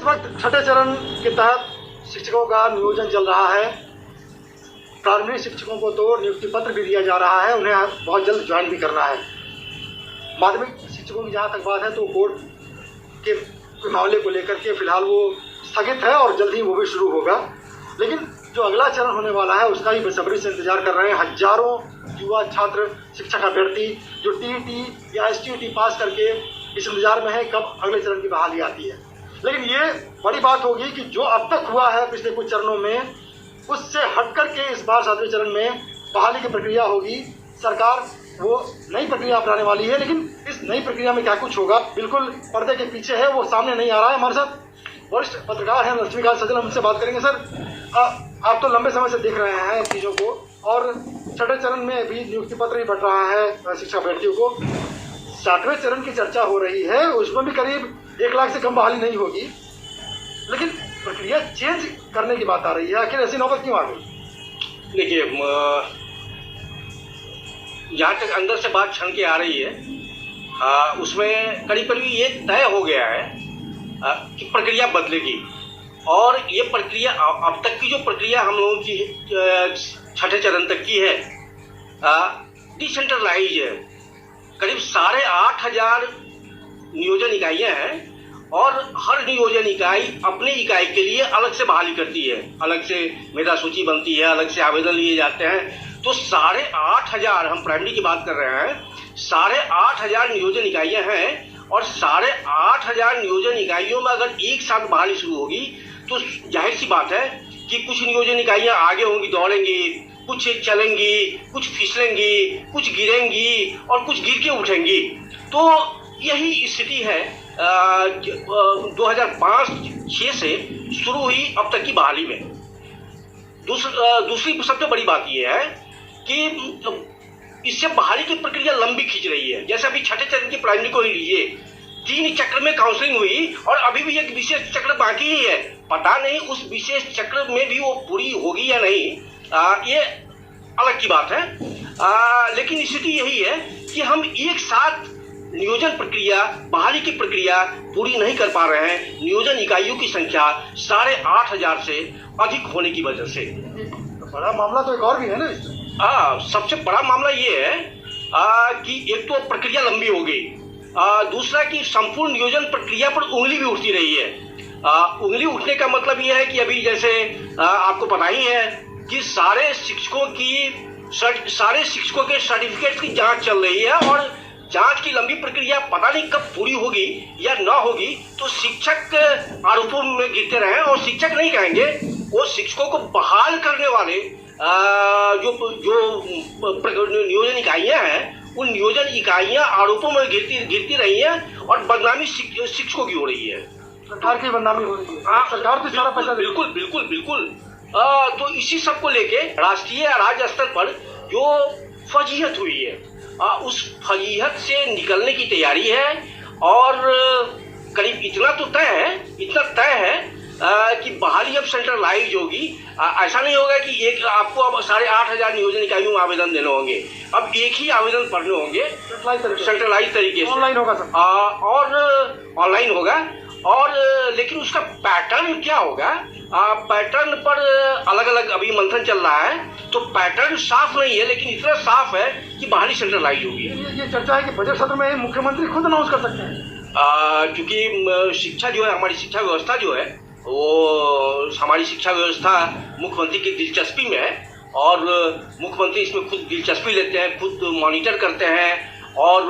वक्त छठे चरण के तहत शिक्षकों का नियोजन चल रहा है। प्रारंभिक शिक्षकों को तो नियुक्ति पत्र भी दिया जा रहा है, उन्हें बहुत जल्द ज्वाइन भी करना है। माध्यमिक शिक्षकों की जहाँ तक बात है तो कोर्ट के मामले को लेकर के फिलहाल वो स्थगित है और जल्द ही वो भी शुरू होगा। लेकिन जो अगला चरण होने वाला है उसका ही बेसब्री से इंतजार कर रहे हैं हजारों युवा छात्र शिक्षक अभ्यर्थी जो टीईटी या एसटीईटी पास करके इस इंतजार में है कब अगले चरण की बहाली आती है। लेकिन ये बड़ी बात होगी कि जो अब तक हुआ है पिछले कुछ चरणों में उससे हट करके इस बार 7वें चरण में बहाली की प्रक्रिया होगी। सरकार वो नई प्रक्रिया अपनाने वाली है, लेकिन इस नई प्रक्रिया में क्या कुछ होगा बिल्कुल पर्दे के पीछे है, वो सामने नहीं आ रहा है। हमारे साथ वरिष्ठ पत्रकार हैं लक्ष्मीकांत सज्जन, हमसे बात करेंगे। सर, आप तो लंबे समय से देख रहे हैं चीज़ों को और छठे चरण में भी नियुक्ति पत्र ही बट रहा है शिक्षा अभ्यर्थियों को। 7वें चरण की चर्चा हो रही है, उसमें भी करीब 1 लाख से कम बहाली नहीं होगी, लेकिन प्रक्रिया चेंज करने की बात आ रही है। आखिर ऐसी नौबत क्यों आ गई? देखिए, जहाँ तक अंदर से बात छन के आ रही है उसमें करीब करीब ये तय हो गया है कि प्रक्रिया बदलेगी। और ये प्रक्रिया अब तक की जो प्रक्रिया हम लोगों की छठे चरण तक की है डिसेंट्रलाइज है। करीब 8,500 नियोजन इकाइयाँ हैं और हर नियोजन इकाई अपने इकाई के लिए अलग से बहाली करती है, अलग से मेधा सूची बनती है, अलग से आवेदन लिए जाते हैं। तो 8,500, हम प्राइमरी की बात कर रहे हैं, 8,500 नियोजन इकाइयाँ हैं और 8,500 नियोजन इकाइयों में अगर एक साथ बहाली शुरू होगी तो जाहिर सी बात है कि कुछ नियोजन इकाइयाँ आगे होंगी, दौड़ेंगी, कुछ चलेंगी, कुछ फिसलेंगी, कुछ गिरेंगी और कुछ गिर के उठेंगी। तो यही स्थिति है 2005-06 से शुरू हुई अब तक की बहाली में। दूसरी सबसे बड़ी बात यह है कि इससे बहाली की प्रक्रिया लंबी खींच रही है। जैसे अभी छठे चरण की प्राइमरी को ही लीजिए, 3 चक्र में काउंसलिंग हुई और अभी भी एक विशेष चक्र बाकी ही है। पता नहीं उस विशेष चक्र में भी वो पूरी होगी या नहीं, ये अलग की बात है। लेकिन स्थिति यही है कि हम एक साथ नियोजन प्रक्रिया, बहाली की प्रक्रिया पूरी नहीं कर पा रहे हैं, नियोजन इकाइयों की संख्या 8,500 से अधिक होने की वजह से। तो बड़ा मामला तो एक और भी है ना। सबसे बड़ा मामला ये है कि एक तो प्रक्रिया लंबी हो गई, दूसरा कि संपूर्ण नियोजन प्रक्रिया पर उंगली भी उठती रही है। उंगली उठने का मतलब ये है कि अभी जैसे आपको पता ही है कि सारे शिक्षकों के सर्टिफिकेट की जांच चल रही है और जांच की लंबी प्रक्रिया पता नहीं कब पूरी होगी या ना होगी। तो शिक्षक आरोपों में गिरते रहे और शिक्षक नहीं कहेंगे, वो शिक्षकों को बहाल करने वाले जो नियोजन इकाइयां हैं, उन नियोजन इकाइयां आरोपों में गिरती रही हैं और बदनामी शिक्षकों की हो रही है। सरकार की बदनामी हो रही है। सरकार तो सारा पैसा बिल्कुल। तो इसी सब को लेके राष्ट्रीय राज्य स्तर पर जो फजीहत हुई है, उस फजीहत से निकलने की तैयारी है। और करीब इतना तय है कि बहाली अब सेंट्रलाइज होगी। ऐसा नहीं होगा कि आपको अब 8,500 नियोजन इकाइयों में आवेदन देने होंगे, अब एक ही आवेदन भरने होंगे सेंट्रलाइज तरीके से। ऑनलाइन होगा सब और ऑनलाइन होगा। और लेकिन उसका पैटर्न क्या होगा, पैटर्न पर अलग अलग अभी मंथन चल रहा है, तो पैटर्न साफ नहीं है, लेकिन इतना साफ है कि बहाली सेंट्रलाइज होगी। ये चर्चा है कि बजट सत्र में मुख्यमंत्री खुद अनाउंस कर सकते हैं। क्योंकि शिक्षा जो है, हमारी शिक्षा व्यवस्था जो है, वो हमारी शिक्षा व्यवस्था मुख्यमंत्री की दिलचस्पी में है और मुख्यमंत्री इसमें खुद दिलचस्पी लेते हैं, खुद मॉनिटर करते हैं। और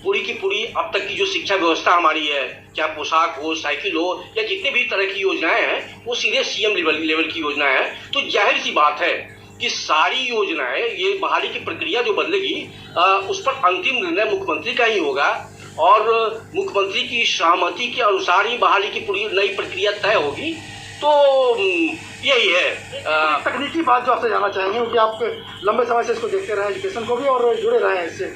पूरी की पूरी अब तक की जो शिक्षा व्यवस्था हमारी है, चाहे पोशाक हो, साइकिल हो या जितने भी तरह की योजनाएं हैं, वो सीधे सीएम लेवल की योजनाएं हैं। तो जाहिर सी बात है कि सारी योजनाएं, ये बहाली की प्रक्रिया जो बदलेगी, उस पर अंतिम निर्णय मुख्यमंत्री का ही होगा और मुख्यमंत्री की सहमति के अनुसार ही बहाली की पूरी नई प्रक्रिया तय होगी। तो यही है। तकनीकी बात जो आपसे जानना चाहेंगे, क्योंकि आप लंबे समय से इसको देखते रहे, एजुकेशन को भी, और जुड़े रहे हैं इससे।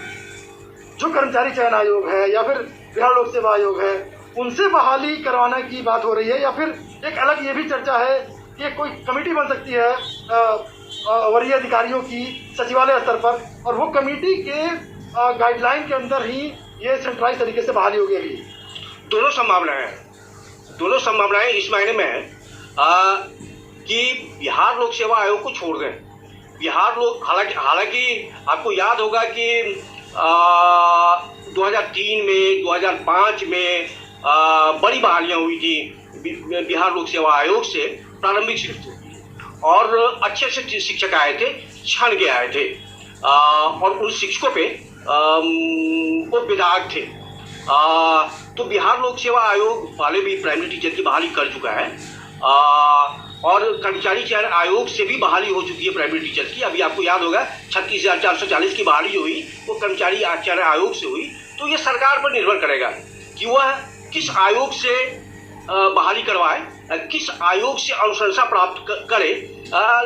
जो कर्मचारी चयन आयोग है या फिर बिहार लोक सेवा आयोग है, उनसे बहाली करवाने की बात हो रही है, या फिर एक अलग ये भी चर्चा है कि कोई कमेटी बन सकती है वरीय अधिकारियों की सचिवालय स्तर पर, और वो कमेटी के गाइडलाइन के अंदर ही ये सेंट्रलाइज तरीके से बहाली होगी। दोनों संभावना है। दोनों संभावनाएं इस मायने में है कि बिहार लोक सेवा आयोग को छोड़ दें। बिहार लोग हालांकि आपको याद होगा कि 2003 में 2005 में बड़ी बहालियां हुई थी बिहार लोक सेवा आयोग से प्रारंभिक शिक्षक, और अच्छे अच्छे शिक्षक आए थे, छान के आए थे, और उन शिक्षकों पे वो विधायक थे। तो बिहार लोक सेवा आयोग वाले भी प्राइमरी टीचर की बहाली कर चुका है, और कर्मचारी चयन आयोग से भी बहाली हो चुकी है प्राइमरी टीचर की। अभी आपको याद होगा 36,440 की बहाली जो हुई वो कर्मचारी चयन आयोग से हुई। तो ये सरकार पर निर्भर करेगा कि वह किस आयोग से बहाली करवाए, किस आयोग से अनुशंसा प्राप्त करे।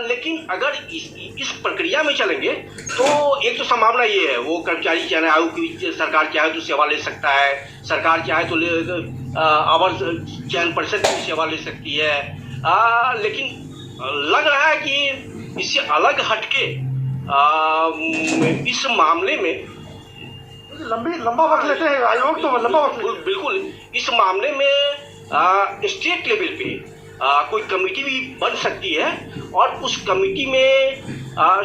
लेकिन अगर इस प्रक्रिया में चलेंगे तो एक तो संभावना ये है, वो कर्मचारी चयन आयोग की सरकार चाहे तो सेवा ले सकता है, सरकार चाहे तो अवर चयन परिषद की सेवा ले सकती है। लेकिन लग रहा है कि इससे अलग हटके इस मामले में लंबा वक्त लेते हैं आयोग, तो लंबा वक्त बिल्कुल इस मामले में स्टेट लेवल पे कोई कमेटी भी बन सकती है, और उस कमेटी में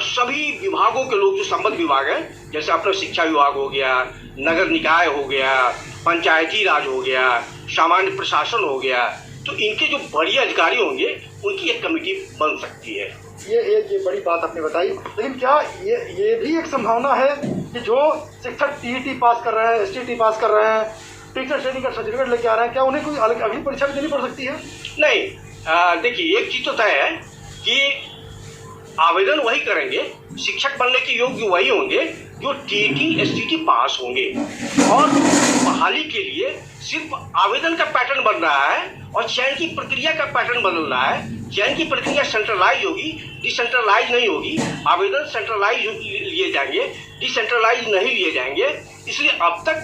सभी विभागों के लोग जो संबद्ध विभाग हैं, जैसे अपना शिक्षा विभाग हो गया, नगर निकाय हो गया, पंचायती राज हो गया, सामान्य प्रशासन हो गया, तो इनके जो बड़ी अधिकारी होंगे उनकी एक कमेटी बन सकती है। ये बड़ी बात आपने बताई। लेकिन क्या ये भी एक संभावना है कि जो शिक्षक टीईटी पास कर रहे हैं, एसटीटी पास कर रहे हैं, टीचर ट्रेनिंग का सर्टिफिकेट लेके आ रहे हैं, क्या उन्हें कोई अलग अगली परीक्षा भी देनी पड़ सकती है? नहीं, देखिए एक चीज तो तय है कि आवेदन वही करेंगे, शिक्षक बनने के योग्य वही होंगे जो टीईटी एसटीटी पास होंगे, और बहाली के लिए सिर्फ आवेदन का पैटर्न बन रहा है और चयन की प्रक्रिया का पैटर्न बदल रहा है। चयन की प्रक्रिया सेंट्रलाइज होगी, डिसेंट्रलाइज नहीं होगी। आवेदन सेंट्रलाइज लिए जाएंगे, डिसेंट्रलाइज नहीं लिए जाएंगे। इसलिए अब तक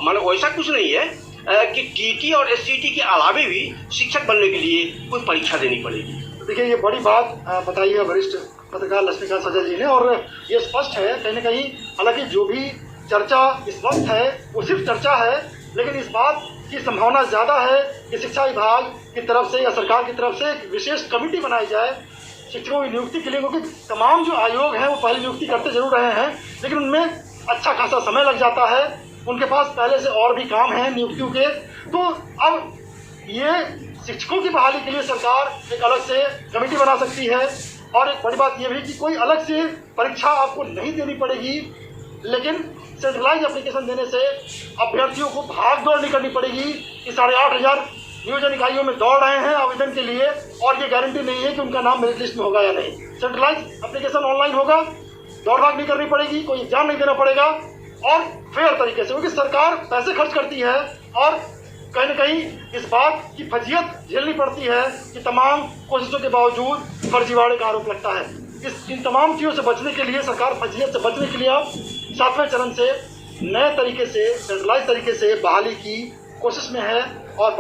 मतलब वैसा कुछ नहीं है कि टीटी और एसटीटी के अलावे भी शिक्षक बनने के लिए कोई परीक्षा देनी पड़ेगी। देखिए ये बड़ी बात बताई है वरिष्ठ पत्रकार लक्ष्मीकांत सजल जी ने, और ये स्पष्ट है कहीं न कहीं, हालांकि जो भी चर्चा इस वक्त है वो सिर्फ चर्चा है, लेकिन इस बात की संभावना ज़्यादा है कि शिक्षा विभाग की तरफ से या सरकार की तरफ से एक विशेष कमेटी बनाई जाए शिक्षकों की नियुक्ति के लिए, क्योंकि तमाम जो आयोग हैं वो पहले नियुक्ति करते जरूर रहे हैं, लेकिन उनमें अच्छा खासा समय लग जाता है, उनके पास पहले से और भी काम हैं नियुक्तियों के। तो अब ये शिक्षकों की बहाली के लिए सरकार एक अलग से कमेटी बना सकती है, और एक बड़ी बात यह भी कि कोई अलग से परीक्षा आपको नहीं देनी पड़ेगी, लेकिन सेंट्रलाइज एप्लीकेशन देने से अभ्यर्थियों को भाग दौड़ नहीं करनी पड़ेगी कि 8,500 नियोजन इकाइयों में दौड़ रहे हैं आवेदन के लिए, और ये गारंटी नहीं है कि उनका नाम मेरिट लिस्ट में होगा या नहीं। सेंट्रलाइज एप्लीकेशन ऑनलाइन होगा, दौड़ भाग नहीं करनी पड़ेगी, कोई एग्जाम नहीं देना पड़ेगा, और फेयर तरीके से, क्योंकि सरकार पैसे खर्च करती है और कहीं न कहीं इस बात की फजीयत झेलनी पड़ती है कि तमाम कोशिशों के बावजूद फर्जीवाड़े का आरोप लगता है। इन तमाम चीज़ों से बचने के लिए, सरकार फजीयत से बचने के लिए अब 7वें चरण से नए तरीके से, सेंट्रलाइज तरीके से बहाली की कोशिश में है, और